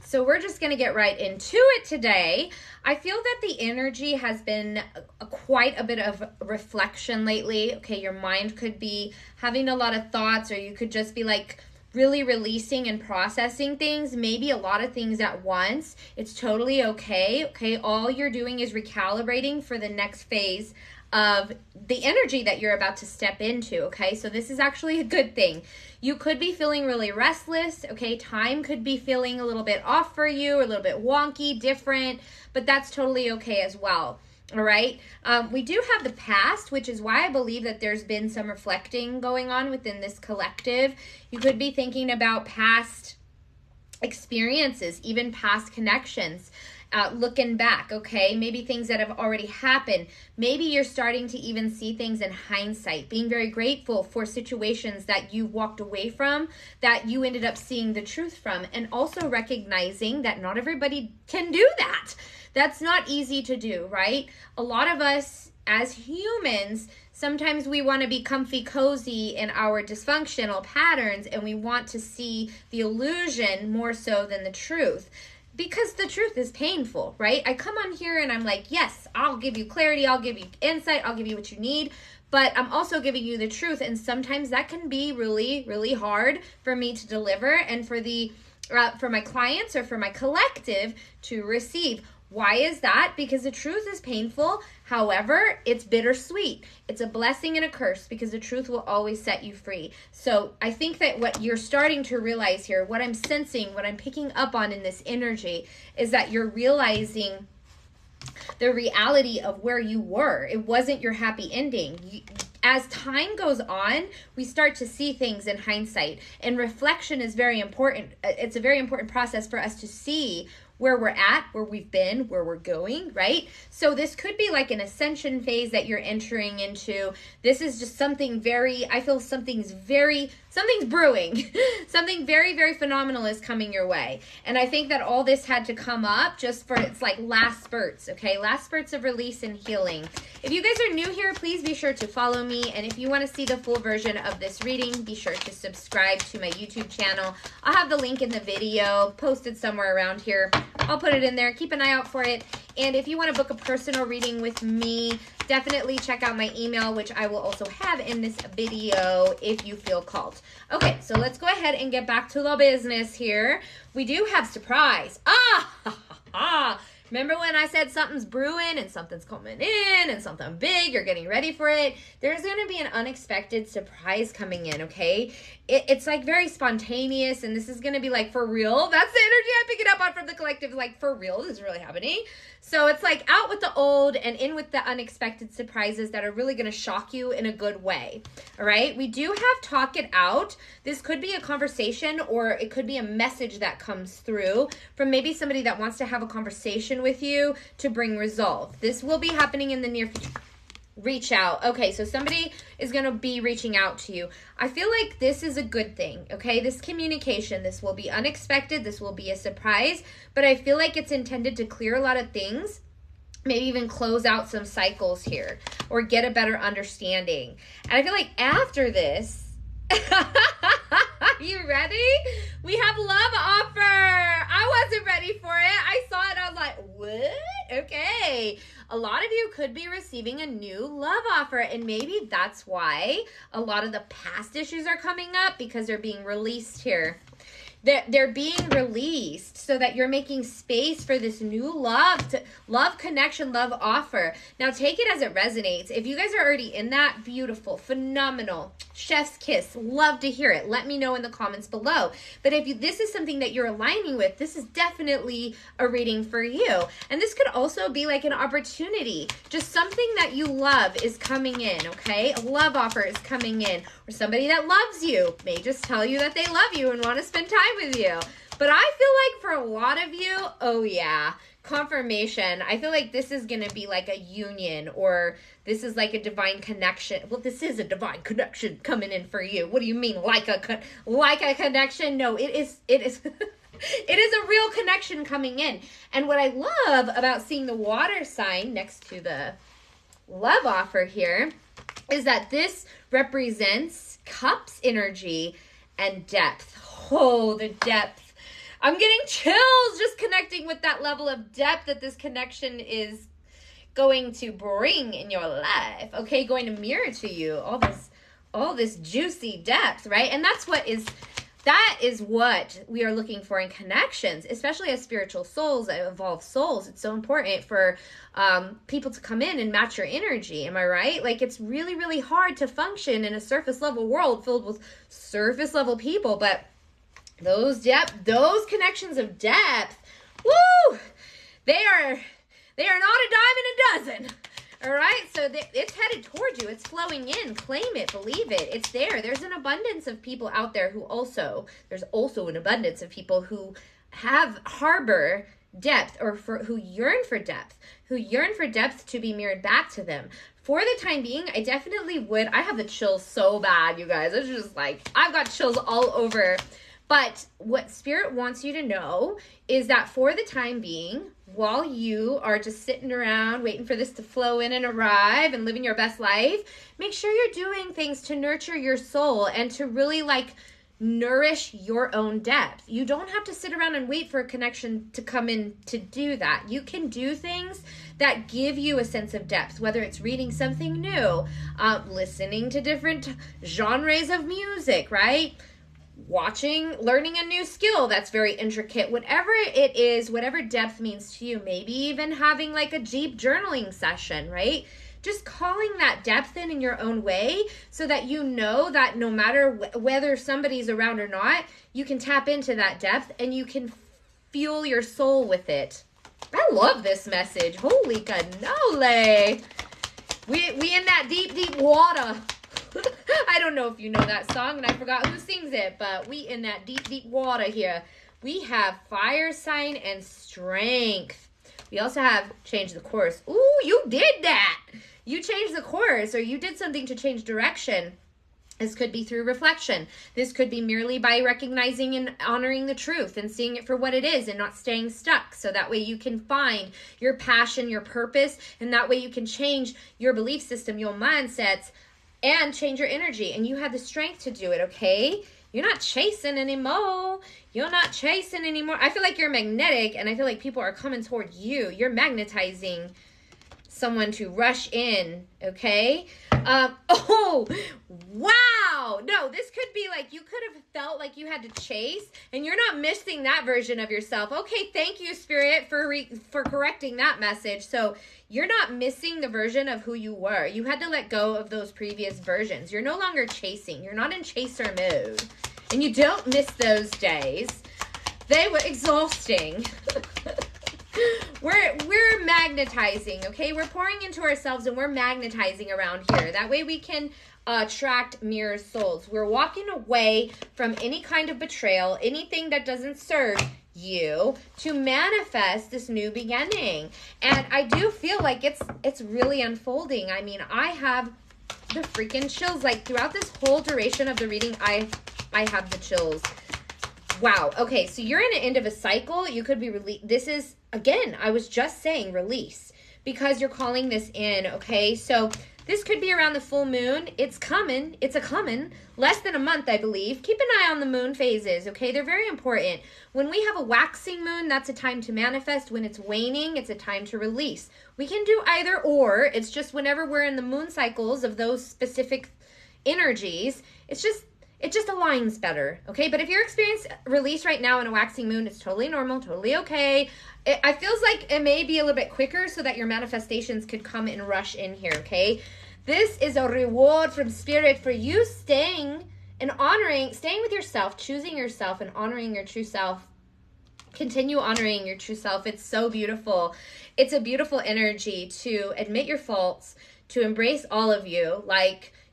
So we're just going to get right into it today. I feel that the energy has been quite a bit of reflection lately. Okay, your mind could be having a lot of thoughts, or you could just be like really releasing and processing things, maybe a lot of things at once. It's totally okay. Okay, all you're doing is recalibrating for the next phase of the energy that you're about to step into, okay? So this is actually a good thing. You could be feeling really restless, okay? Time could be feeling a little bit off for you, a little bit wonky, different, but that's totally okay as well. All right. We do have the past, which is why I believe that there's been some reflecting going on within this collective. You could be thinking about past experiences, even past connections. Looking back, okay, maybe things that have already happened. Maybe you're starting to even see things in hindsight, being very grateful for situations that you walked away from, that you ended up seeing the truth from, and also recognizing that not everybody can do that. That's not easy to do, right? A lot of us as humans, sometimes we want to be comfy cozy in our dysfunctional patterns, and we want to see the illusion more so than the truth. Because the truth is painful, right? I come on here and I'm like, yes, I'll give you clarity, I'll give you insight, I'll give you what you need, but I'm also giving you the truth. And sometimes that can be really, really hard for me to deliver and for my clients or for my collective to receive. Why is that? Because the truth is painful. However, it's bittersweet. It's a blessing and a curse because the truth will always set you free. So I think that what you're starting to realize here, what I'm sensing, what I'm picking up on in this energy is that you're realizing the reality of where you were. It wasn't your happy ending. As time goes on, we start to see things in hindsight, and reflection is very important. It's a very important process for us to see where we're at, where we've been, where we're going, right? So this could be like an ascension phase that you're entering into. This is just something I feel something's brewing. Something very, very phenomenal is coming your way. And I think that all this had to come up just for its like last spurts, okay? Last spurts of release and healing. If you guys are new here, please be sure to follow me. And if you want to see the full version of this reading, be sure to subscribe to my YouTube channel. I'll have the link in the video posted somewhere around here. I'll put it in there. Keep an eye out for it. And if you want to book a personal reading with me, definitely check out my email, which I will also have in this video if you feel called. Okay, so let's go ahead and get back to the business here. We do have surprise. Remember when I said something's brewing and something's coming in and something big, you're getting ready for it? There's going to be an unexpected surprise coming in, okay? It's like very spontaneous, and this is going to be like, for real? That's the energy I'm picking up on from the collective. Like, for real? This is really happening? So it's like out with the old and in with the unexpected surprises that are really going to shock you in a good way, all right? We do have talk it out. This could be a conversation, or it could be a message that comes through from maybe somebody that wants to have a conversation with you to bring resolve. This will be happening in the near future. Reach out. Okay, so somebody is going to be reaching out to you. I feel like this is a good thing, okay? This communication, this will be unexpected. This will be a surprise, but I feel like it's intended to clear a lot of things, maybe even close out some cycles here or get a better understanding. And I feel like after this, you ready? We have love offer. I wasn't ready for it. I saw it. I was like, what? Okay. A lot of you could be receiving a new love offer, and maybe that's why a lot of the past issues are coming up, because they're being released here. They're being released so that you're making space for this new love connection, love offer. Now take it as it resonates. If you guys are already in that, beautiful, phenomenal, chef's kiss. Love to hear it. Let me know in the comments below. But if this is something that you're aligning with, this is definitely a reading for you. And this could also be like an opportunity. Just something that you love is coming in, okay? A love offer is coming in. Or somebody that loves you may just tell you that they love you and want to spend time with you. But I feel like for a lot of you, oh yeah, confirmation. I feel like this is going to be like a union, or this is like a divine connection. Well, this is a divine connection coming in for you. What do you mean like a connection? No, it is it is a real connection coming in. And what I love about seeing the water sign next to the love offer here is that this represents cups energy and depth. Oh, the depth. I'm getting chills just connecting with that level of depth that this connection is going to bring in your life. Okay, going to mirror to you all this juicy depth, right? And that is what we are looking for in connections, especially as spiritual souls, evolved souls. It's so important for people to come in and match your energy. Am I right? Like, it's really, really hard to function in a surface level world filled with surface level people, but those connections of depth, woo, they are not a dime in a dozen. All right, so it's headed towards you. It's flowing in. Claim it. Believe it. It's there. There's an abundance of people out there there's also an abundance of people who harbor depth, or who yearn for depth to be mirrored back to them. For the time being, I definitely would. I have the chills so bad, you guys. It's just like, I've got chills all over. But what Spirit wants you to know is that for the time being, while you are just sitting around waiting for this to flow in and arrive and living your best life, make sure you're doing things to nurture your soul and to really nourish your own depth. You don't have to sit around and wait for a connection to come in to do that. You can do things that give you a sense of depth, whether it's reading something new, listening to different genres of music, right? Learning a new skill that's very intricate, whatever it is, whatever depth means to you, maybe even having a deep journaling session, right? Just calling that depth in your own way so that you know that no matter whether somebody's around or not, you can tap into that depth and you can fuel your soul with it. I love this message. Holy cannoli. We in that deep, deep water. I don't know if you know that song, and I forgot who sings it, but we in that deep, deep water here. We have fire sign and strength. We also have change the course. Ooh, you did that. You changed the course, or you did something to change direction. This could be through reflection. This could be merely by recognizing and honoring the truth and seeing it for what it is and not staying stuck. So that way you can find your passion, your purpose, and that way you can change your belief system, your mindsets, and change your energy, and you have the strength to do it, okay? You're not chasing anymore. I feel like you're magnetic, and I feel like people are coming toward you. You're magnetizing someone to rush in, okay? Oh, wow. No, this could be you could have felt like you had to chase, and you're not missing that version of yourself. Okay, thank you, Spirit, for correcting that message. So you're not missing the version of who you were. You had to let go of those previous versions. You're no longer chasing. You're not in chaser mode, and you don't miss those days. They were exhausting. We're magnetizing, okay? We're pouring into ourselves and we're magnetizing around here. That way we can attract mirror souls. We're walking away from any kind of betrayal, anything that doesn't serve you, to manifest this new beginning. And I do feel like it's really unfolding. I mean, I have the freaking chills. Throughout this whole duration of the reading, I have the chills. Wow. Okay, so you're in the end of a cycle. You could be this is, again, I was just saying release, because you're calling this in, okay? So this could be around the full moon. It's coming. It's coming. Less than a month, I believe. Keep an eye on the moon phases, okay? They're very important. When we have a waxing moon, that's a time to manifest. When it's waning, it's a time to release. We can do either or. It's just whenever we're in the moon cycles of those specific energies, it just aligns better, okay? But if you're experiencing release right now in a waxing moon, it's totally normal, totally okay. It feels like it may be a little bit quicker so that your manifestations could come and rush in here, okay? This is a reward from Spirit for you staying with yourself, choosing yourself and honoring your true self. Continue honoring your true self. It's so beautiful. It's a beautiful energy to admit your faults, to embrace all of you.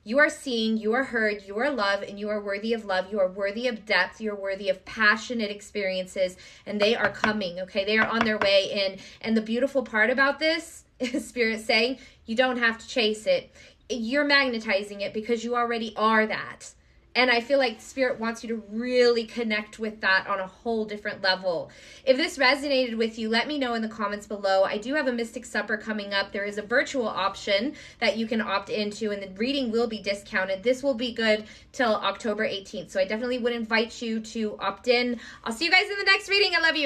You are seen, you are heard, you are loved, and you are worthy of love. You are worthy of depth. You are worthy of passionate experiences, and they are coming, okay? They are on their way in. And the beautiful part about this is Spirit saying you don't have to chase it. You're magnetizing it because you already are that. And I feel like Spirit wants you to really connect with that on a whole different level. If this resonated with you, let me know in the comments below. I do have a Mystic Supper coming up. There is a virtual option that you can opt into, and the reading will be discounted. This will be good till October 18th. So I definitely would invite you to opt in. I'll see you guys in the next reading. I love you.